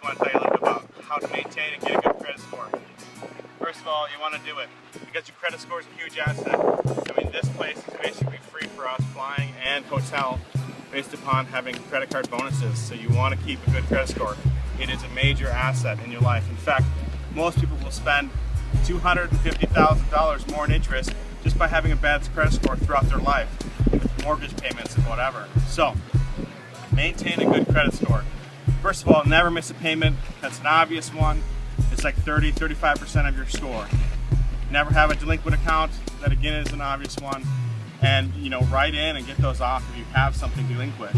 want to tell you a little bit about how to maintain and get a good credit score. First of all, you want to do it because your credit score is a huge asset. I mean, this place is basically free for us, flying and hotel, based upon having credit card bonuses. So you want to keep a good credit score. It is a major asset in your life. In fact, most people will spend $250,000 more in interest just by having a bad credit score throughout their life, with mortgage payments and whatever. So, maintain a good credit score. First of all, never miss a payment. That's an obvious one. It's like 30-35% of your score. Never have a delinquent account. That again is an obvious one. And write in and get those off if you have something delinquent.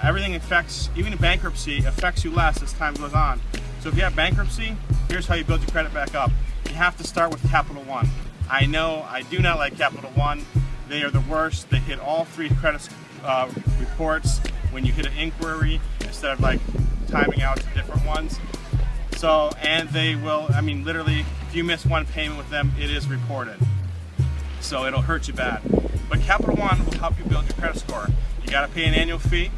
Everything affects, even bankruptcy affects you less as time goes on. So if you have bankruptcy, here's how you build your credit back up. You have to start with Capital One. I know I do not like Capital One. They are the worst. They hit all 3 credit reports when you hit an inquiry instead of like timing out to different ones. So, and they will, I mean, literally, if you miss one payment with them, it is reported. So it'll hurt you bad. But Capital One will help you build your credit score. You got to pay an annual fee,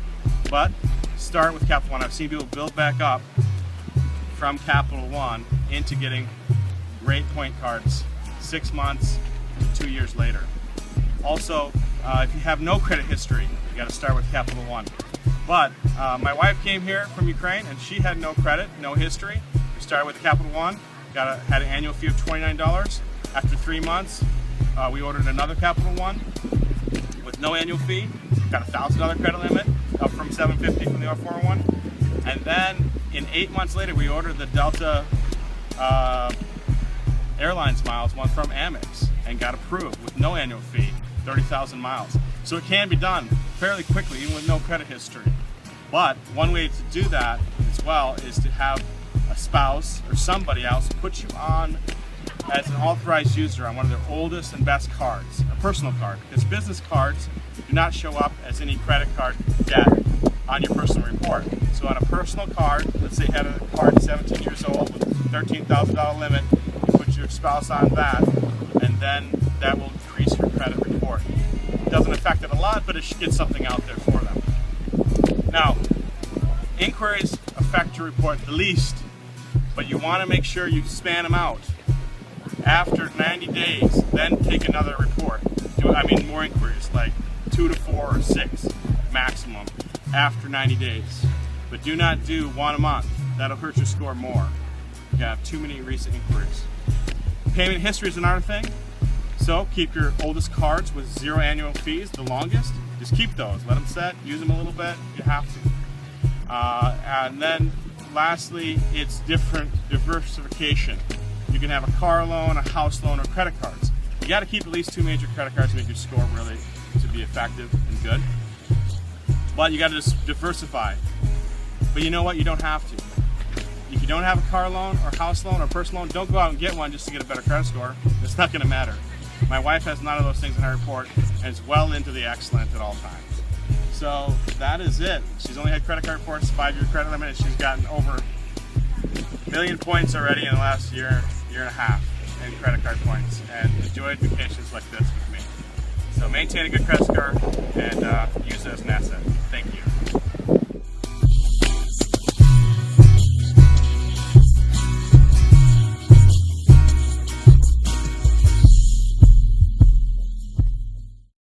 but start with Capital One. I've seen people build back up from Capital One into getting great point cards 6 months to 2 years later. Also, if you have no credit history, you got to start with Capital One. But my wife came here from Ukraine and she had no credit, no history. We started with Capital One, had an annual fee of $29. After 3 months, we ordered another Capital One with no annual fee. Got a $1,000 credit limit, up from $750 from the R401. And then in 8 months later, we ordered the Delta Airlines miles, one from Amex, and got approved with no annual fee, 30,000 miles. So it can be done fairly quickly, even with no credit history. But one way to do that as well is to have a spouse or somebody else put you on as an authorized user on one of their oldest and best cards, a personal card, because business cards do not show up as any credit card debt on your personal report. So on a personal card, let's say you had a card 17 years old with a $13,000 limit, you put your spouse on that, and then that will increase your credit report. It doesn't affect it a lot, but it should get something out there for them. Now, inquiries affect your report the least, but you want to make sure you span them out. After 90 days, then take another report. More inquiries, like 2 to 4 or 6 maximum after 90 days. But do not do 1 a month. That'll hurt your score more. You have too many recent inquiries. Payment history is another thing. So keep your oldest cards with 0 annual fees, the longest. Just keep those. Let them set. Use them a little bit. You have to. And then lastly, it's diversification. You can have a car loan, a house loan, or credit cards. You got to keep at least 2 major credit cards to make your score really to be effective and good. But you got to just diversify. But you know what? You don't have to. If you don't have a car loan or house loan or personal loan, don't go out and get one just to get a better credit score. It's not going to matter. My wife has none of those things in her report and is well into the excellent at all times. So that is it. She's only had credit card reports, 5-year credit limit, and she's gotten over 1 million points already in the last year and a half in credit card points, and enjoyed vacations like this with me. So maintain a good credit score.